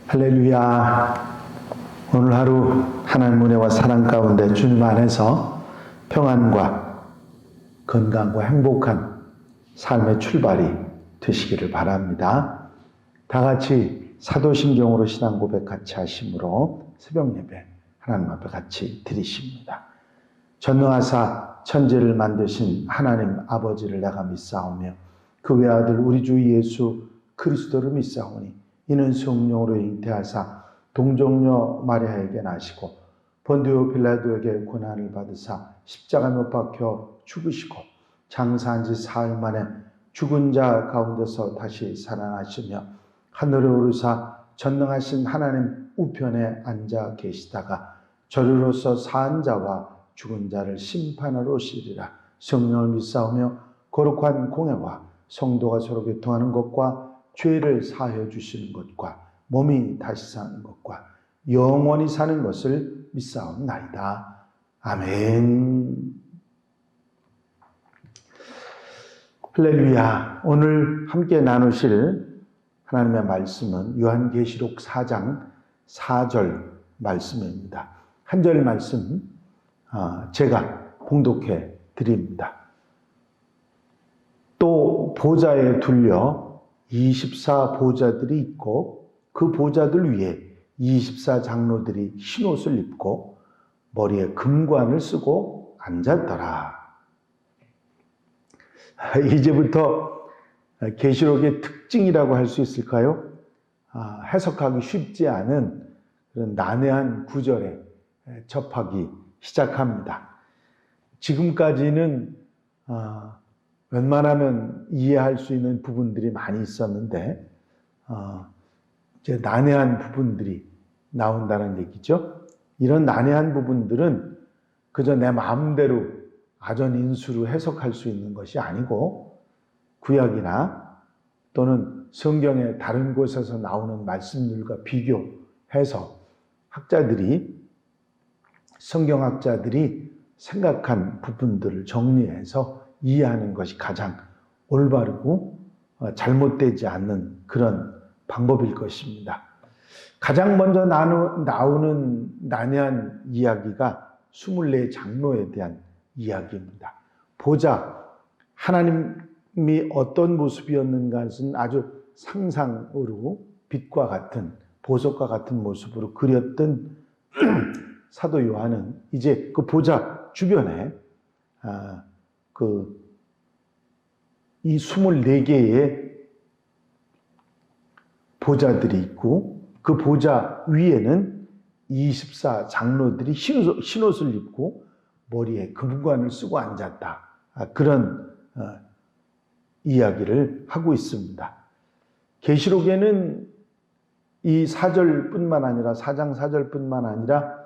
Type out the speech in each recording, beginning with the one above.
할렐루야. 오늘 하루 하나님 은혜와 사랑 가운데 주님 안에서 평안과 건강과 행복한 삶의 출발이 되시기를 바랍니다. 다 같이 사도신경으로 신앙 고백 같이 하심으로 새벽 예배 하나님 앞에 같이 드리십니다. 전능하사 천지를 만드신 하나님 아버지를 내가 믿사오며 그 외아들 우리 주 예수 그리스도를 믿사오니 이는 성령으로 잉태하사 동정녀 마리아에게 나시고 본디오 빌라도에게 고난을 받으사 십자가 못 박혀 죽으시고 장사한 지 사흘 만에 죽은 자 가운데서 다시 살아나시며 하늘에 오르사 전능하신 하나님 우편에 앉아 계시다가 저리로서 사한 자와 죽은 자를 심판하러 오시리라. 성령을 믿사오며 거룩한 공회와 성도가 서로 교통하는 것과 죄를 사하여 주시는 것과 몸이 다시 사는 것과 영원히 사는 것을 믿사옵나이다. 아멘. 할렐루야. 오늘 함께 나누실 하나님의 말씀은 요한계시록 4장 4절 말씀입니다. 한 절 말씀 제가 봉독해 드립니다. 또 보좌에 둘려 24보좌들이 있고 그 보좌들 위에 24장로들이 흰옷을 입고 머리에 금관을 쓰고 앉았더라. 이제부터 계시록의 특징이라고 할 수 있을까요? 해석하기 쉽지 않은 그런 난해한 구절에 접하기 시작합니다. 지금까지는 웬만하면 이해할 수 있는 부분들이 많이 있었는데 이제 난해한 부분들이 나온다는 얘기죠. 이런 난해한 부분들은 그저 내 마음대로 아전인수로 해석할 수 있는 것이 아니고 구약이나 또는 성경의 다른 곳에서 나오는 말씀들과 비교해서 성경학자들이 생각한 부분들을 정리해서 이해하는 것이 가장 올바르고 잘못되지 않는 그런 방법일 것입니다. 가장 먼저 나오는 난해한 이야기가 24장로에 대한 이야기입니다. 보좌, 하나님이 어떤 모습이었는가는 아주 상상으로 빛과 같은, 보석과 같은 모습으로 그렸던 사도 요한은 이제 그 보좌 주변에 이 24개의 보좌들이 있고 그 보좌 위에는 24장로들이 흰옷을 입고 머리에 금관을 쓰고 앉았다. 그런 이야기를 하고 있습니다. 계시록에는 이 4절뿐만 아니라 4장 4절뿐만 아니라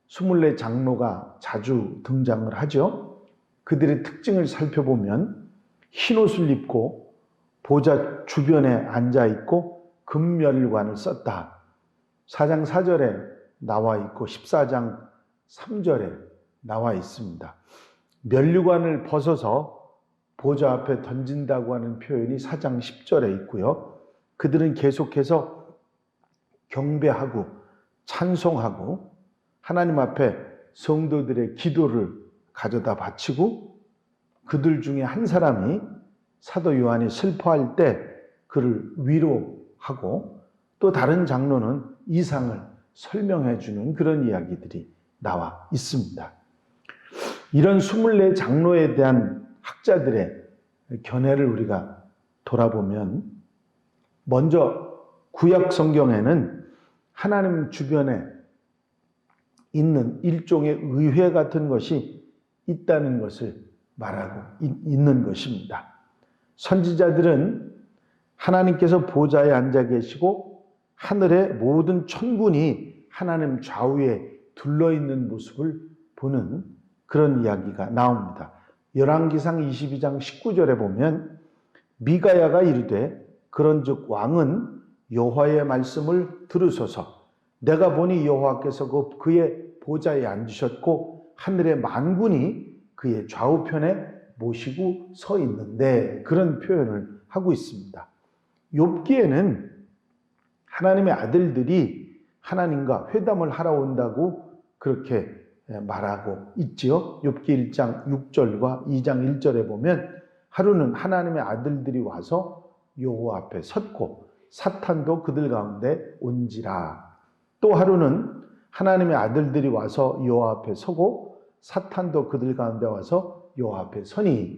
24장로가 자주 등장을 하죠. 그들의 특징을 살펴보면 흰옷을 입고 보좌 주변에 앉아있고 금멸관을 썼다. 4장 4절에 나와 있고 14장 3절에 나와 있습니다. 면류관을 벗어서 보좌 앞에 던진다고 하는 표현이 4장 10절에 있고요. 그들은 계속해서 경배하고 찬송하고 하나님 앞에 성도들의 기도를 가져다 바치고 그들 중에 한 사람이 사도 요한이 슬퍼할 때 그를 위로하고 또 다른 장로는 이상을 설명해 주는 그런 이야기들이 나와 있습니다. 이런 24장로에 대한 학자들의 견해를 우리가 돌아보면 먼저 구약 성경에는 하나님 주변에 있는 일종의 의회 같은 것이 있다는 것을 말하고 있는 것입니다. 선지자들은 하나님께서 보좌에 앉아 계시고 하늘의 모든 천군이 하나님 좌우에 둘러있는 모습을 보는 그런 이야기가 나옵니다. 열왕기상 22장 19절에 보면 미가야가 이르되 그런즉 왕은 여호와의 말씀을 들으소서. 내가 보니 여호와께서 그의 보좌에 앉으셨고 하늘의 만군이 그의 좌우편에 모시고 서 있는데 그런 표현을 하고 있습니다. 욥기에는 하나님의 아들들이 하나님과 회담을 하러 온다고 그렇게 말하고 있지요. 욥기 1장 6절과 2장 1절에 보면 하루는 하나님의 아들들이 와서 여호와 앞에 섰고 사탄도 그들 가운데 온지라. 또 하루는 하나님의 아들들이 와서 여호와 앞에 서고 사탄도 그들 가운데 와서 여호와 앞에 서니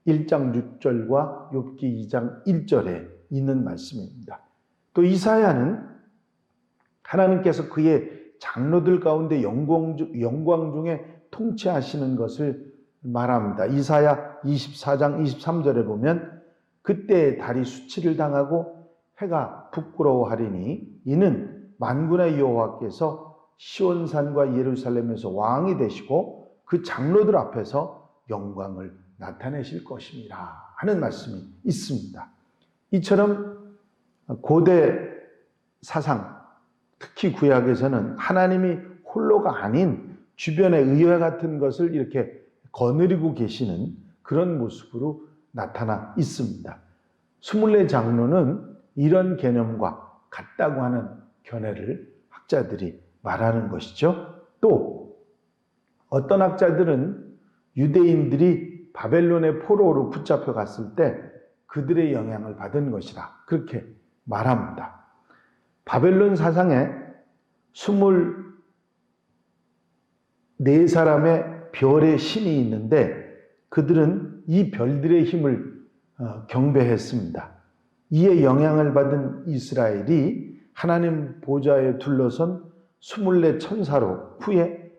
1장 6절과 욥기 2장 1절에 있는 말씀입니다. 또 이사야는 하나님께서 그의 장로들 가운데 영광 중에 통치하시는 것을 말합니다. 이사야 24장 23절에 보면 그때 달이 수치를 당하고 해가 부끄러워하리니 이는 만군의 여호와께서 시온산과 예루살렘에서 왕이 되시고 그 장로들 앞에서 영광을 나타내실 것입니다 하는 말씀이 있습니다. 이처럼 고대 사상, 특히 구약에서는 하나님이 홀로가 아닌 주변의 의회 같은 것을 이렇게 거느리고 계시는 그런 모습으로 나타나 있습니다. 24 장로는 이런 개념과 같다고 하는 견해를 학자들이 말하는 것이죠. 또 어떤 학자들은 유대인들이 바벨론의 포로로 붙잡혀 갔을 때 그들의 영향을 받은 것이라 그렇게 말합니다. 바벨론 사상에 24사람의 별의 신이 있는데 그들은 이 별들의 힘을 경배했습니다. 이에 영향을 받은 이스라엘이 하나님 보좌에 둘러선 24 천사로 후에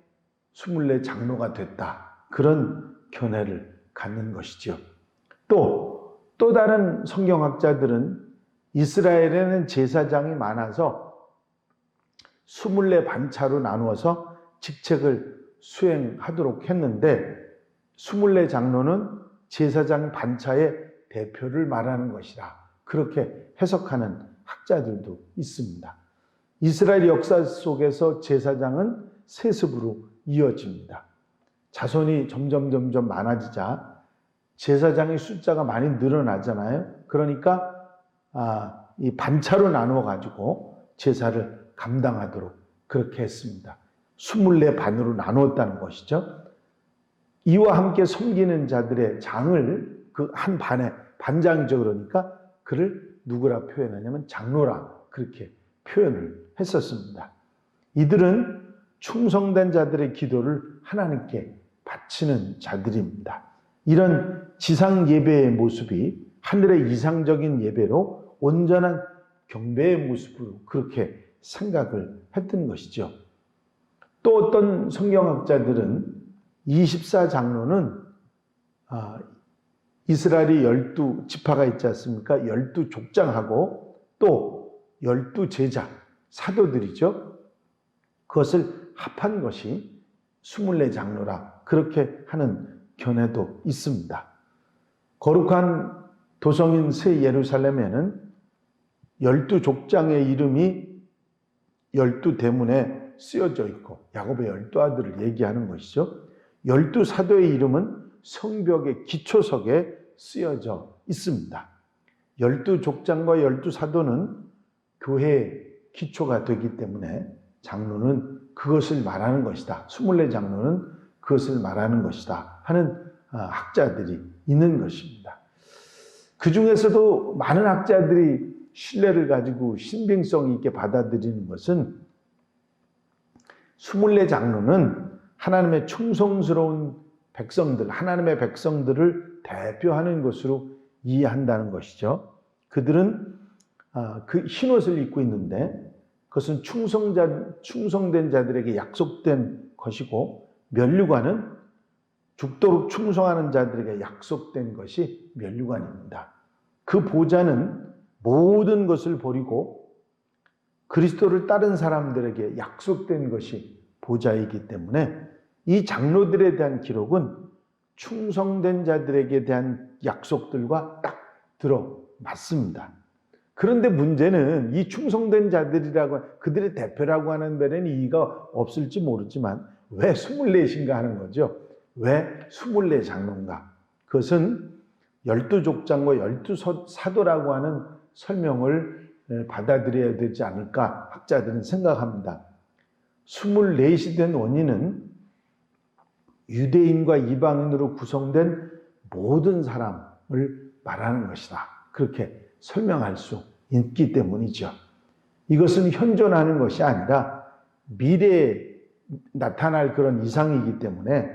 24 장로가 됐다. 그런 견해를 갖는 것이죠. 또 다른 성경학자들은 이스라엘에는 제사장이 많아서 24 반차로 나누어서 직책을 수행하도록 했는데 24 장로는 제사장 반차의 대표를 말하는 것이라 그렇게 해석하는 학자들도 있습니다. 이스라엘 역사 속에서 제사장은 세습으로 이어집니다. 자손이 점점 많아지자 제사장의 숫자가 많이 늘어나잖아요. 그러니까 이 반차로 나누어 가지고 제사를 감당하도록 그렇게 했습니다. 24 반으로 나누었다는 것이죠. 이와 함께 섬기는 자들의 장을 그 한 반에 반장이죠. 그러니까 그를 누구라 표현하냐면 장로라 그렇게 표현을 했었습니다. 이들은 충성된 자들의 기도를 하나님께 바치는 자들입니다. 이런 지상 예배의 모습이 하늘의 이상적인 예배로 온전한 경배의 모습으로 그렇게 생각을 했던 것이죠. 또 어떤 성경학자들은 24 장로는 이스라엘이 12지파가 있지 않습니까? 12족장하고 또 12제자, 사도들이죠. 그것을 합한 것이 24 장로라 그렇게 하는 견해도 있습니다. 거룩한 도성인 새 예루살렘에는 12족장의 이름이 12대문에 쓰여져 있고 야곱의 12아들을 얘기하는 것이죠. 12사도의 이름은 성벽의 기초석에 쓰여져 있습니다. 12족장과 12사도는 교회의 기초가 되기 때문에 장로는 그것을 말하는 것이다. 24 장로는 그것을 말하는 것이다 하는 학자들이 있는 것입니다. 그 중에서도 많은 학자들이 신뢰를 가지고 신빙성 있게 받아들이는 것은 24 장로는 하나님의 충성스러운 백성들, 하나님의 백성들을 대표하는 것으로 이해한다는 것이죠. 그들은 그 흰옷을 입고 있는데 그것은 충성된 자들에게 약속된 것이고 면류관은 죽도록 충성하는 자들에게 약속된 것이 면류관입니다. 그 보좌는 모든 것을 버리고 그리스도를 따른 사람들에게 약속된 것이 보좌이기 때문에 이 장로들에 대한 기록은 충성된 자들에게 대한 약속들과 딱 들어맞습니다. 그런데 문제는 이 충성된 자들이라고 그들의 대표라고 하는 데는 이의가 없을지 모르지만 왜 24인가 하는 거죠. 왜 24 장로인가? 그것은 12족장과 12사도라고 하는 설명을 받아들여야 되지 않을까 학자들은 생각합니다. 24이 된 원인은 유대인과 이방인으로 구성된 모든 사람을 말하는 것이다. 그렇게 설명할 수 있기 때문이죠. 이것은 현존하는 것이 아니라 미래에 나타날 그런 이상이기 때문에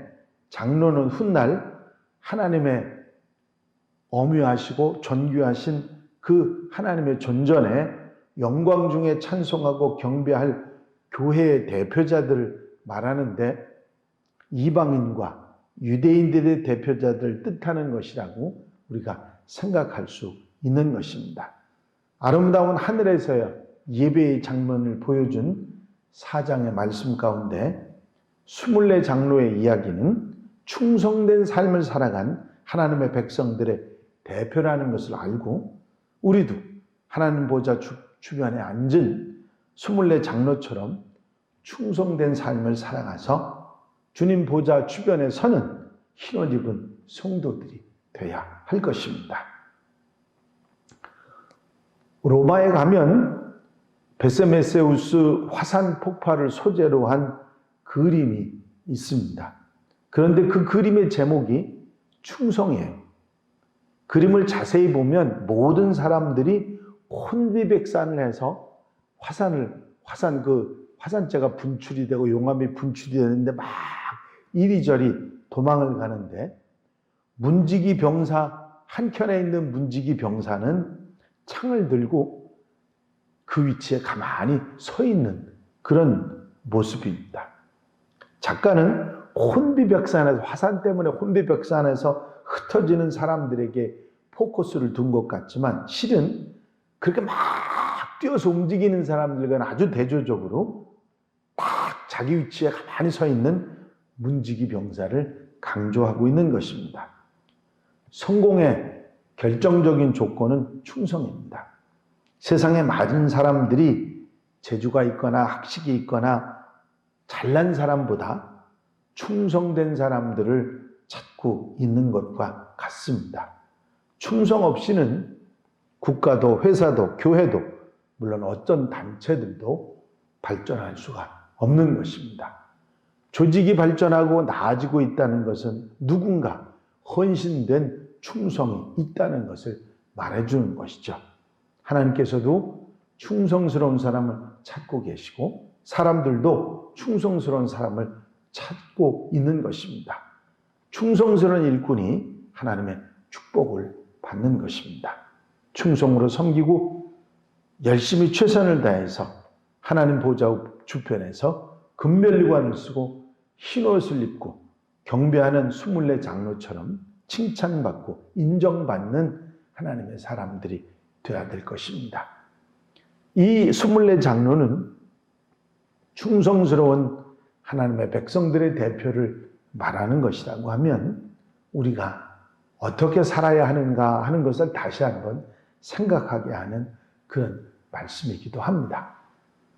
장로는 훗날 하나님의 엄유하시고 존귀하신 그 하나님의 존전에 영광 중에 찬송하고 경배할 교회의 대표자들을 말하는데 이방인과 유대인들의 대표자들을 뜻하는 것이라고 우리가 생각할 수 있는 것입니다. 아름다운 하늘에서의 예배의 장면을 보여준 4장의 말씀 가운데 24 장로의 이야기는 충성된 삶을 살아간 하나님의 백성들의 대표라는 것을 알고 우리도 하나님 보좌 주변에 앉은 24 장로처럼 충성된 삶을 살아가서 주님 보좌 주변에 서는 흰옷 입은 성도들이 되어야 할 것입니다. 로마에 가면 베세메세우스 화산 폭발을 소재로 한 그림이 있습니다. 그런데 그 그림의 제목이 충성이에요. 그림을 자세히 보면 모든 사람들이 혼비백산을 해서 화산재가 분출이 되고 용암이 분출이 되는데 막 이리저리 도망을 가는데 문지기 병사, 한켠에 있는 문지기 병사는 창을 들고 그 위치에 가만히 서 있는 그런 모습입니다. 작가는 혼비백산에서, 화산 때문에 혼비백산에서 흩어지는 사람들에게 포커스를 둔 것 같지만 실은 그렇게 막 뛰어서 움직이는 사람들과는 아주 대조적으로 딱 자기 위치에 가만히 서 있는 문지기 병사를 강조하고 있는 것입니다. 성공의 결정적인 조건은 충성입니다. 세상에 많은 사람들이 재주가 있거나 학식이 있거나 잘난 사람보다 충성된 사람들을 찾고 있는 것과 같습니다. 충성 없이는 국가도 회사도 교회도 물론 어떤 단체들도 발전할 수가 없는 것입니다. 조직이 발전하고 나아지고 있다는 것은 누군가 헌신된 충성이 있다는 것을 말해주는 것이죠. 하나님께서도 충성스러운 사람을 찾고 계시고 사람들도 충성스러운 사람을 찾고 있는 것입니다. 충성스러운 일꾼이 하나님의 축복을 받는 것입니다. 충성으로 섬기고 열심히 최선을 다해서 하나님 보좌 주편에서 금면류관을 쓰고 흰옷을 입고 경배하는 24 장로처럼 칭찬받고 인정받는 하나님의 사람들이 되어야 될 것입니다. 이 24 장로는 충성스러운 하나님의 백성들의 대표를 말하는 것이라고 하면 우리가 어떻게 살아야 하는가 하는 것을 다시 한번 생각하게 하는 그런 말씀이기도 합니다.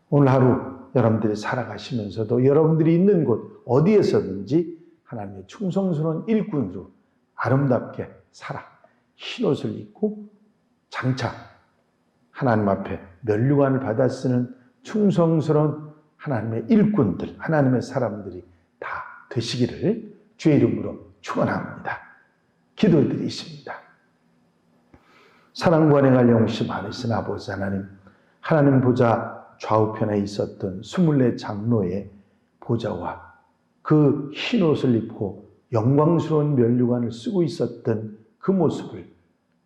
오늘 하루 여러분들이 살아가시면서도 여러분들이 있는 곳 어디에서든지 하나님의 충성스러운 일꾼으로 아름답게 살아 흰옷을 입고 장차 하나님 앞에 면류관을 받아 쓰는 충성스러운 하나님의 일꾼들, 하나님의 사람들이 다 되시기를 주의 이름으로 축원합니다. 기도드리십니다. 사랑과 은혜가 영시 많으신 아버지 하나님, 하나님 보좌 좌우편에 있었던 24 장로의 보좌와 그 흰옷을 입고 영광스러운 면류관을 쓰고 있었던 그 모습을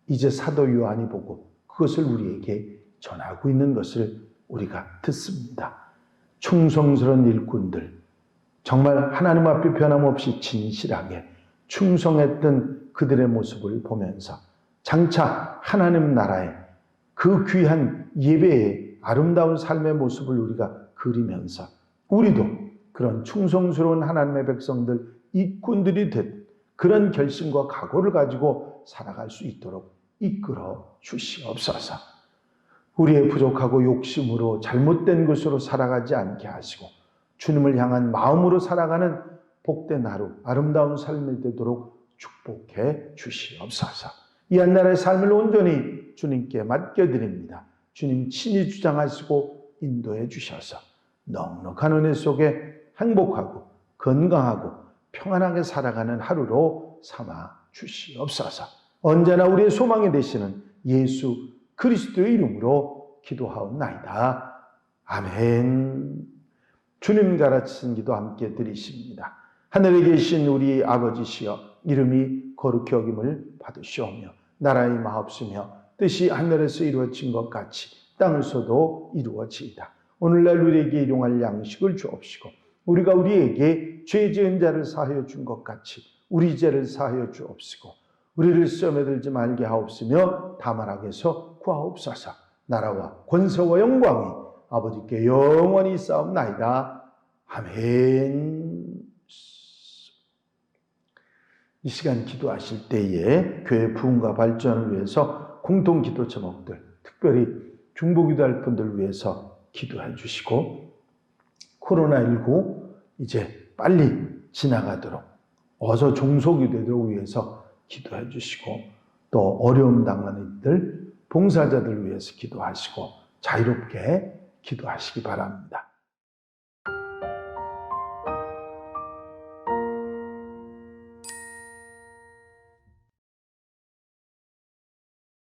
이제 사도 요한이 보고 그것을 우리에게 전하고 있는 것을 우리가 듣습니다. 충성스러운 일꾼들, 정말 하나님 앞에 변함없이 진실하게 충성했던 그들의 모습을 보면서 장차 하나님 나라의 그 귀한 예배의 아름다운 삶의 모습을 우리가 그리면서 우리도 그런 충성스러운 하나님의 백성들, 일꾼들이 된 그런 결심과 각오를 가지고 살아갈 수 있도록 이끌어 주시옵소서. 우리의 부족하고 욕심으로 잘못된 것으로 살아가지 않게 하시고 주님을 향한 마음으로 살아가는 복된 하루, 아름다운 삶이 되도록 축복해 주시옵소서. 이 한날의 삶을 온전히 주님께 맡겨드립니다. 주님 친히 주장하시고 인도해 주셔서 넉넉한 은혜 속에 행복하고 건강하고 평안하게 살아가는 하루로 삼아 주시옵소서. 언제나 우리의 소망이 되시는 예수 그리스도의 이름으로 기도하옵나이다. 아멘. 주님 가르치신 기도 함께 드리십니다. 하늘에 계신 우리 아버지시여, 이름이 거룩히 여김을 받으시오며 나라의 마옵시며 뜻이 하늘에서 이루어진 것 같이 땅에서도 이루어지이다. 오늘날 우리에게 일용할 양식을 주옵시고 우리가 우리에게 죄 지은 자를 사하여 준 것 같이 우리 죄를 사하여 주옵시고 우리를 시험에 들지 말게 하옵시며 다만 악에서 구하옵소서. 나라와 권세와 영광이 아버지께 영원히 있사옵나이다. 아멘. 이 시간 기도하실 때에 교회 부흥과 발전을 위해서 공동 기도 제목들, 특별히 중보기도할 분들 위해서 기도해 주시고, 코로나19 이제 빨리 지나가도록 어서 종속이 되도록 위해서 기도해 주시고, 또 어려움 당하는 이들, 봉사자들 위해서 기도하시고 자유롭게 기도하시기 바랍니다.